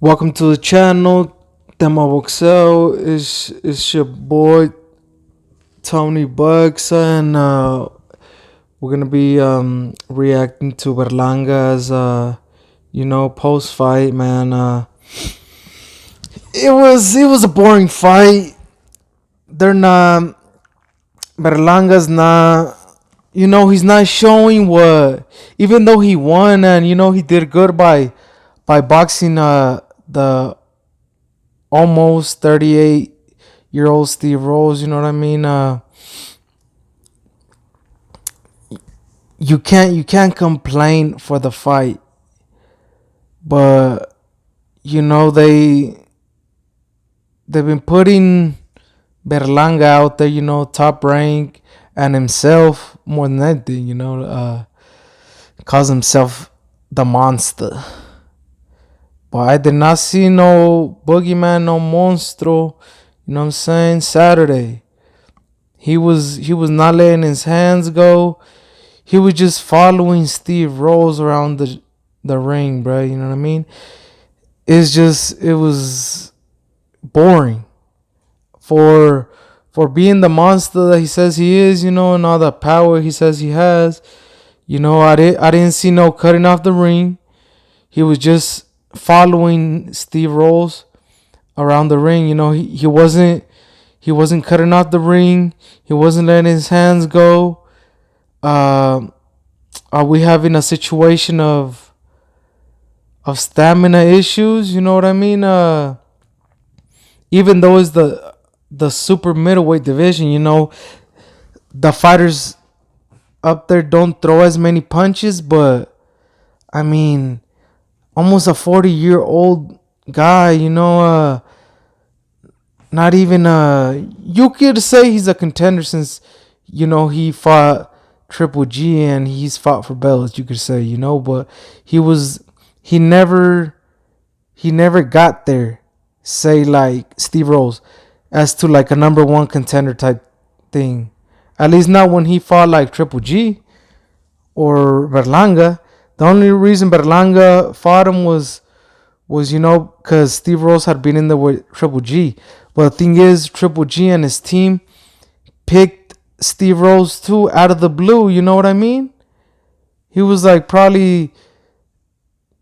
Welcome to the channel. Tema Boxel is your boy Tony Bucks, and we're gonna be reacting to Berlanga's post fight. Man, it was a boring fight. They're not Berlanga's not. He's not showing what. Even though he won, and he did good by boxing the almost 38-year-old Steve Rose. You know what I mean? You can't complain for the fight, but they've been putting Berlanga out there, top rank, and himself more than anything, calls himself the monster. But I did not see no boogeyman, no monstro. You know what I'm saying? Saturday, he was not letting his hands go. He was just following Steve Rose around the ring, bro. You know what I mean? It was boring for being the monster that he says he is, and all the power he says he has. I didn't see no cutting off the ring. He was just following Steve Rose around the ring. He wasn't cutting off the ring. He wasn't letting his hands go. Are we having a situation of stamina issues? You know what I mean? Even though it's the super middleweight division, the fighters up there don't throw as many punches, but I mean, almost a 40-year-old guy, not even you could say he's a contender since he fought Triple G and he's fought for belts, you could say, but he never got there, say, like Steve Rose, as to like a number one contender type thing. At least not when he fought like Triple G or Berlanga. The only reason Berlanga fought him was because Steve Rose had been in there with Triple G. But the thing is, Triple G and his team picked Steve Rose too out of the blue. You know what I mean? He was like probably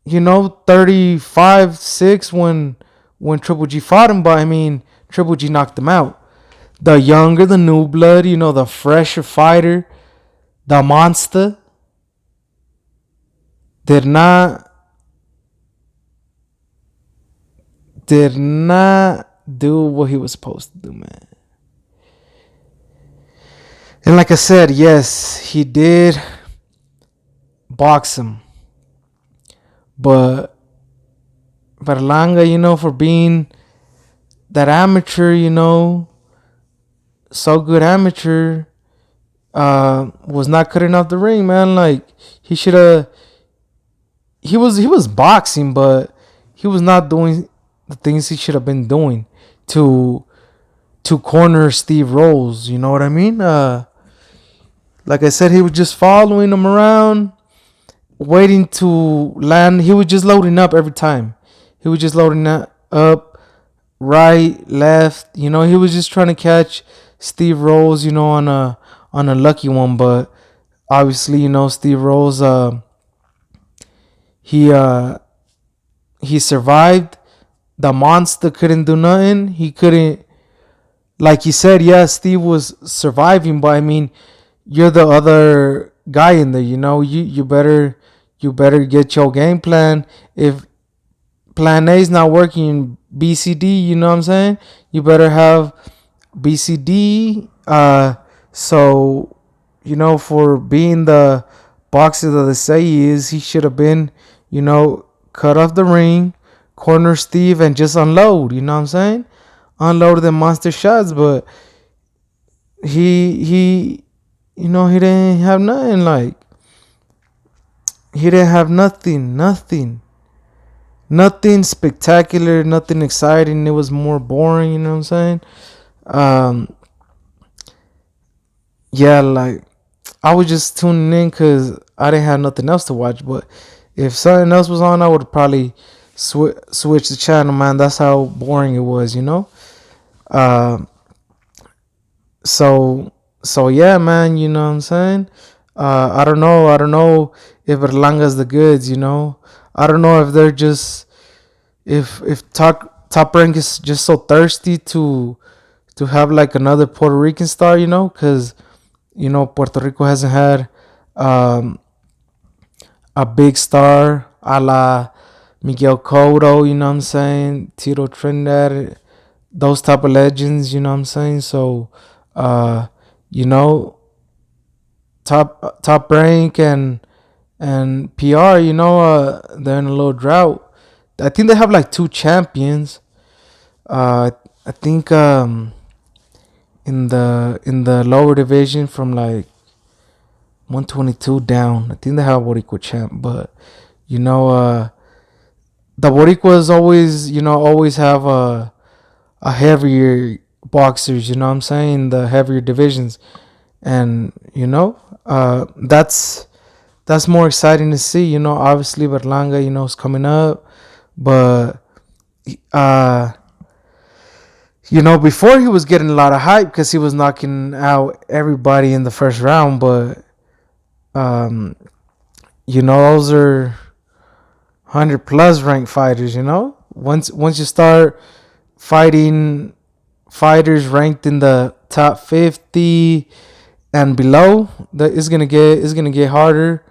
35-6 when Triple G fought him. But I mean, Triple G knocked him out. The younger, the new blood, the fresher fighter, the monster, did not do what he was supposed to do, man. And like I said, yes, he did box him, but Berlanga, for being that amateur, so good amateur, was not cutting off the ring, man. Like, he should have. He was boxing, but he was not doing the things he should have been doing to corner Steve Rose. You know what I mean? Like I said, he was just following him around, waiting to land. He was just loading up every time. He was just loading up, right, left. He was just trying to catch Steve Rose, on a lucky one. But obviously, Steve Rose, he survived. The monster couldn't do nothing. He couldn't, like he said, yeah, Steve was surviving, but I mean, you're the other guy in there, you better get your game plan. If plan A is not working, BCD, you know what I'm saying? You better have BCD. So, for being the boxer that they say he is, he should have been, cut off the ring, corner Steve, and just unload. You know what I'm saying? Unload the monster shots, but he didn't have nothing. Like, he didn't have nothing spectacular, nothing exciting. It was more boring. You know what I'm saying? Yeah, like, I was just tuning in because I didn't have nothing else to watch. But if something else was on, I would probably switch the channel, man. That's how boring it was, you know. Uh, so so yeah, man. You know what I'm saying? I don't know. I don't know if Berlanga's the goods. You know, I don't know if they're just if top rank is just so thirsty to have like another Puerto Rican star. You know, because Puerto Rico hasn't had um, a big star a la Miguel Cotto, you know what I'm saying? Tito Trinidad, those type of legends, you know what I'm saying? So, uh, you know, top rank and PR, they're in a little drought. I think they have like two champions. I think in the lower division from like 122 down, I think they have a Boricua champ, but you know, the Boricuas always, always have a heavier boxers, you know what I'm saying? The heavier divisions. And, that's more exciting to see, obviously Berlanga, is coming up. But uh before he was getting a lot of hype because he was knocking out everybody in the first round, but um those are 100 plus ranked fighters, once you start fighting fighters ranked in the top 50 and below, that is gonna get harder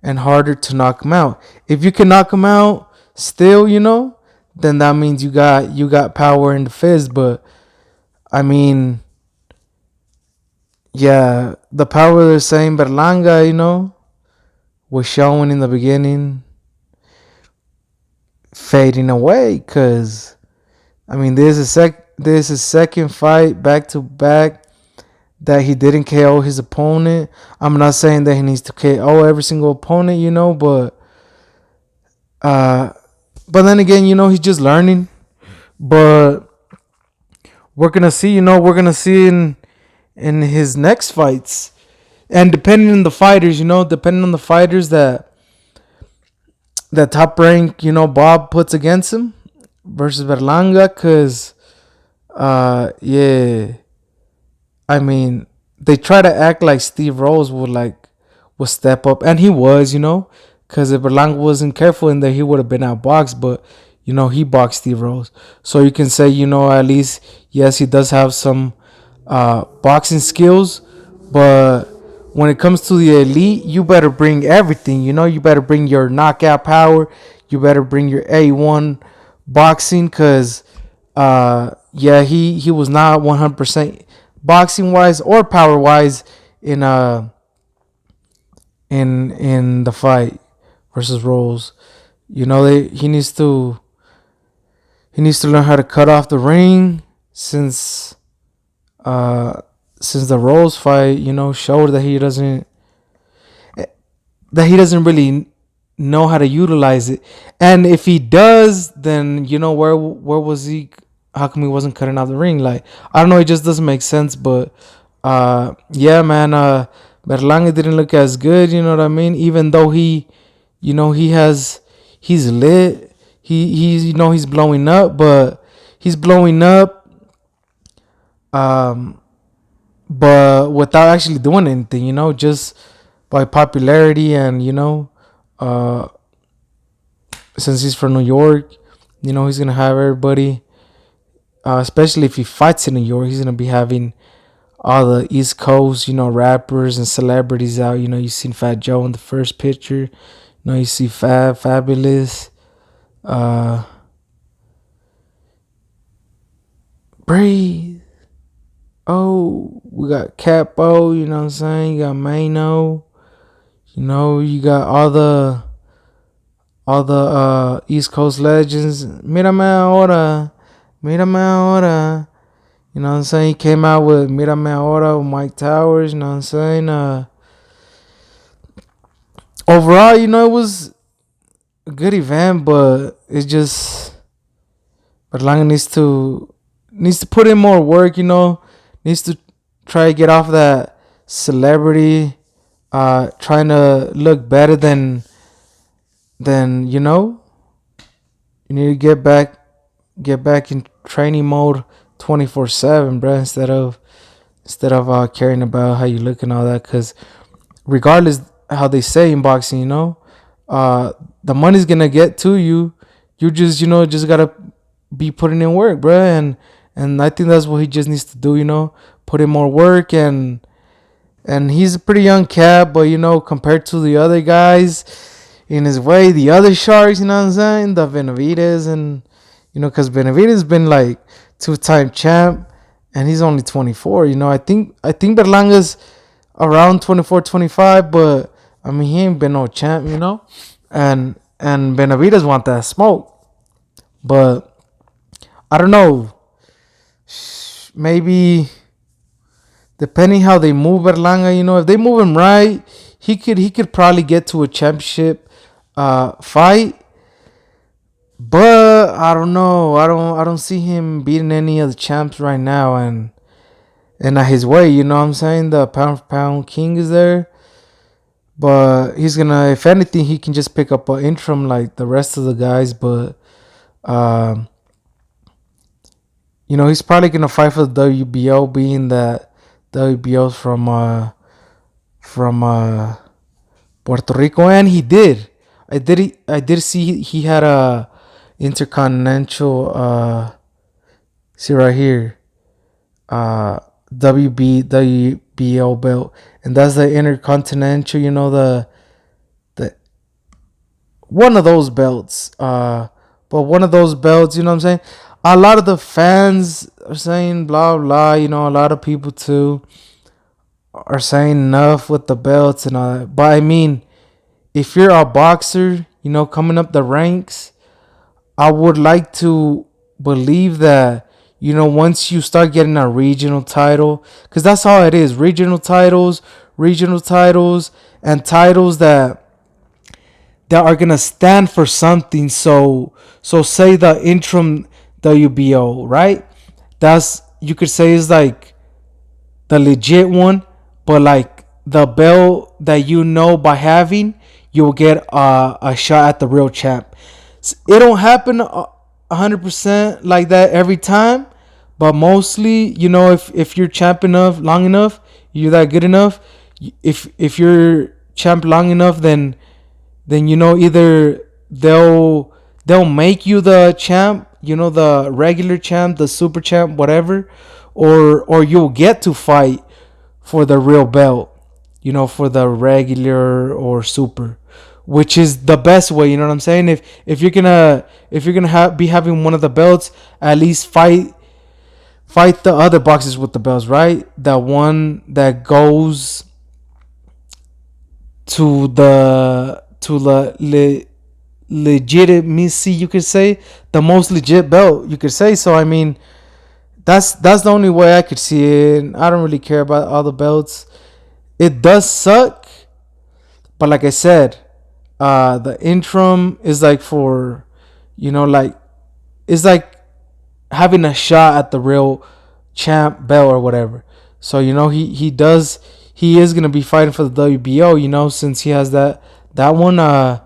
and harder to knock them out. If you can knock them out still, then that means you got power in the fist. But I mean, yeah, the power they're saying Berlanga, was showing in the beginning, fading away. Cause I mean, there's a second fight back to back that he didn't KO his opponent. I'm not saying that he needs to KO every single opponent, uh, but then again, he's just learning. But we're gonna see in his next fights, and depending on the fighters, depending on the fighters that Top Rank, Bob puts against him versus Berlanga, cause yeah, I mean, they try to act like Steve Rose would step up, and he was, because if Berlanga wasn't careful in there, he would have been outboxed. But he boxed Steve Rose, so you can say, at least yes, he does have some boxing skills. But when it comes to the elite, you better bring everything. You better bring your knockout power. You better bring your A1 boxing, because yeah, he was not 100% boxing wise or power wise in in the fight versus Rose. He needs to learn how to cut off the ring, since uh since the Rose fight, showed that he doesn't really know how to utilize it. And if he does, then where was he? How come he wasn't cutting out the ring? Like, I don't know, it just doesn't make sense. But yeah, man, Berlanga didn't look as good, you know what I mean? Even though he's lit. He's blowing up, but he's blowing up um but without actually doing anything, just by popularity. And uh since he's from New York, he's gonna have everybody, especially if he fights in New York, he's gonna be having all the East Coast, rappers and celebrities out. You seen Fat Joe in the first picture. You see Fabulous, uh, Breathe. Oh, we got Capo. You know what I'm saying? You got Mano. You got all the East Coast legends. Mírame ahora, mírame ahora. You know what I'm saying? He came out with Mírame ahora with Mike Towers. You know what I'm saying? Overall, it was a good event, but it's just Berlanga needs to put in more work. Needs to try to get off that celebrity, trying to look better than You need to get back in training mode 24/7, bro. Instead of caring about how you look and all that, because regardless how they say in boxing, uh, the money's gonna get to you. You just gotta be putting in work, bro. And I think that's what he just needs to do. Put in more work, and he's a pretty young cat, but compared to the other guys in his way, the other sharks, you know what I'm saying, the Benavides, and because Benavides been like two-time champ, and he's only 24. I think Berlanga's around 24, 25, but I mean he ain't been no champ, and Benavides want that smoke, but I don't know, maybe depending how they move Berlanga, if they move him right, he could probably get to a championship fight. But I don't know. I don't see him beating any of the champs right now, and at his way, you know what I'm saying? The pound for pound king is there. But he's gonna, if anything, he can just pick up an interim like the rest of the guys. But um, he's probably gonna fight for the WBO, being that WBO's from Puerto Rico, and he did. I did see he had a intercontinental. See right here, uh, WBO belt, and that's the intercontinental. The one of those belts. But one of those belts. You know what I'm saying? A lot of the fans are saying blah blah. A lot of people too are saying enough with the belts and all that. But I mean, if you're a boxer, coming up the ranks, I would like to believe that, once you start getting a regional title, because that's all it is, regional titles, and titles that are gonna stand for something. So say the interim WBO, right? That's, you could say, is like the legit one, but like the belt that by having, you'll get a shot at the real champ. It don't happen 100% like that every time, but mostly, if you're champ enough, long enough, you're that good enough. If you're champ long enough, then either they'll make you the champ, the regular champ, the super champ, whatever, or you'll get to fight for the real belt, for the regular or super, which is the best way. You know what I'm saying? If you're gonna be having one of the belts, at least fight the other boxes with the belts, right? That one that goes to the legitimacy, you could say, the most legit belt, you could say. So I mean, that's the only way I could see it. I don't really care about all the belts. It does suck, but like I said, the interim is like for, like, it's like having a shot at the real champ belt or whatever. So he is gonna be fighting for the WBO. Since he has that one. And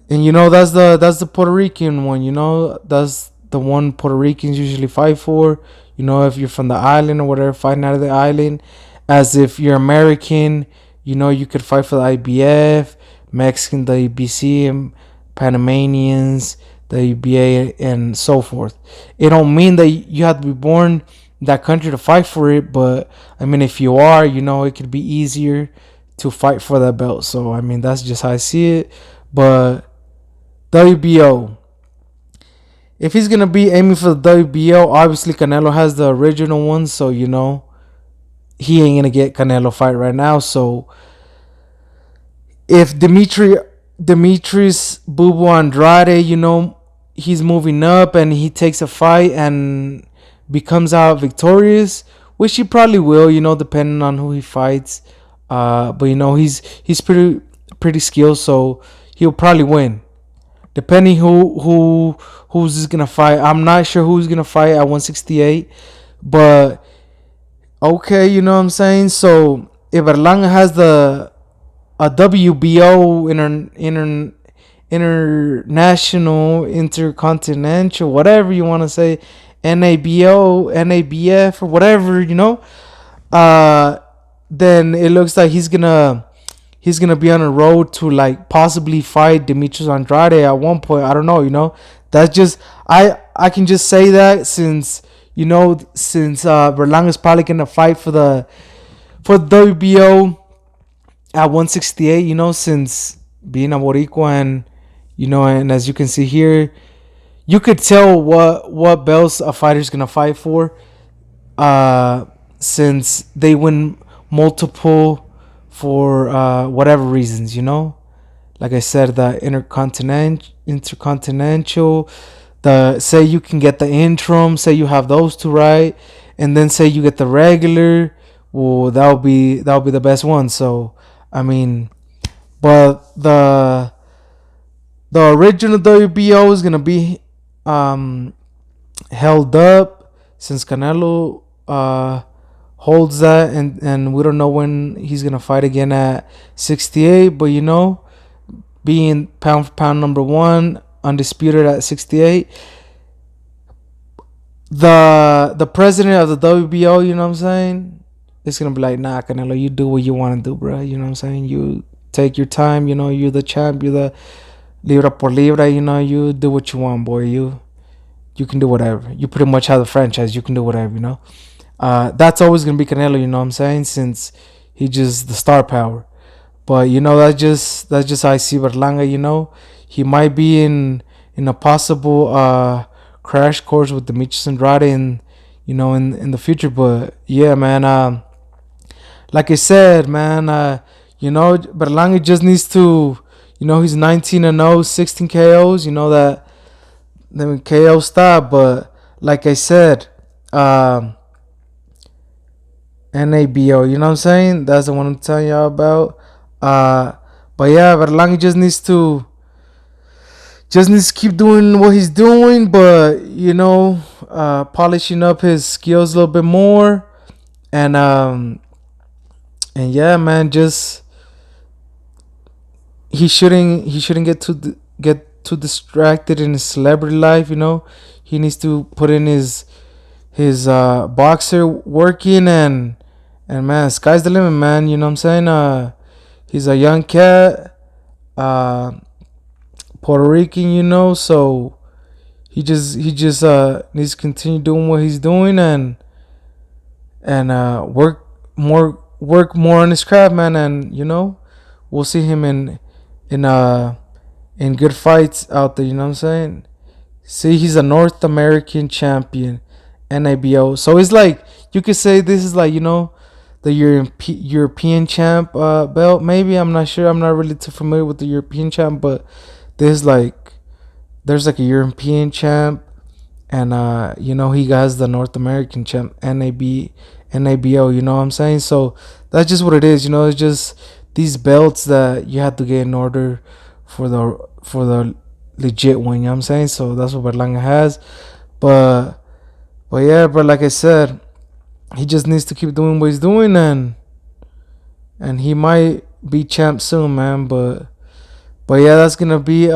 that's the Puerto Rican one. That's the one Puerto Ricans usually fight for. If you're from the island or whatever, fighting out of the island. As if you're American, you could fight for the IBF, Mexican, the ABC, and Panamanians, the UBA, and so forth. It don't mean that you have to be born in that country to fight for it, but I mean, if you are, it could be easier to fight for that belt. So I mean, that's just how I see it. But WBO, if he's gonna be aiming for the WBO, obviously Canelo has the original one, so he ain't gonna get Canelo fight right now. So if Demetrius Bubu Andrade, he's moving up and he takes a fight and becomes out victorious, which he probably will, depending on who he fights. But he's pretty skilled, so he'll probably win. Depending who's just gonna fight. I'm not sure who's gonna fight at 168, but okay, you know what I'm saying. So if Berlanga has a WBO international, intercontinental, whatever you want to say, NABO, NABF, or whatever, uh, then it looks like he's gonna be on a road to like possibly fight Demetrius Andrade at one point. I don't know, That's just I can just say that since Berlanga's probably gonna fight for the WBO at 168. Since being a Boricua and as you can see here, you could tell what belts a fighter's gonna fight for. Since they win multiple for whatever reasons, Like I said, the intercontinental, the say you can get the interim, say you have those two right, and then say you get the regular. Well, that'll be the best one. So I mean, but the original WBO is gonna be um held up since Canelo holds that, and we don't know when he's gonna fight again at 68. But being pound for pound number one, undisputed at 68, the president of the WBO, you know what I'm saying, it's gonna be like, nah, Canelo, you do what you want to do, bro. You know what I'm saying? You take your time. You're the champ. You're the libra por libra. You do what you want, boy. You can do whatever. You pretty much have the franchise. You can do whatever. That's always gonna be Canelo. You know what I'm saying? Since he just the star power. But that's just how I see Berlanga. He might be in a possible crash course with Demetrius Andrade in the future. But yeah, man. Like I said, man. Berlanga just needs to. He's 19-0, 16 KOs. That then KO stop. But like I said, NABO. You know what I'm saying? That's the one I'm telling y'all about. But yeah, Berlanga just needs to keep doing what he's doing, but polishing up his skills a little bit more, and yeah, man, just he shouldn't get too distracted in his celebrity life. He needs to put in his boxer working, and man, sky's the limit, man. You know what I'm saying? He's a young cat, Puerto Rican, so he just needs to continue doing what he's doing, and work more on his craft, man. And we'll see him in good fights out there. You know what I'm saying? See, he's a North American champion, NABO. So it's like you could say this is like the European champ belt. Maybe, I'm not sure. I'm not really too familiar with the European champ, but there's like a European champ, and he has the North American champ, NABO. You know what I'm saying? So that's just what it is. It's just these belts that you have to get in order for the legit one. You know what I'm saying? So that's what Berlanga has, but yeah, but like I said, he just needs to keep doing what he's doing, and he might be champ soon, man. But yeah, that's gonna be it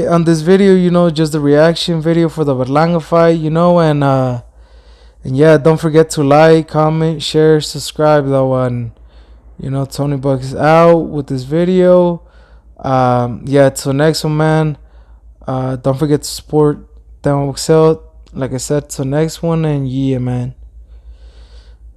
on this video. Just the reaction video for the Berlanga fight, and yeah, don't forget to like, comment, share, subscribe though. And Tony Buck is out with this video. Yeah, till next one, man. Don't forget to support Down Excel. Like I said, till next one, and yeah, man.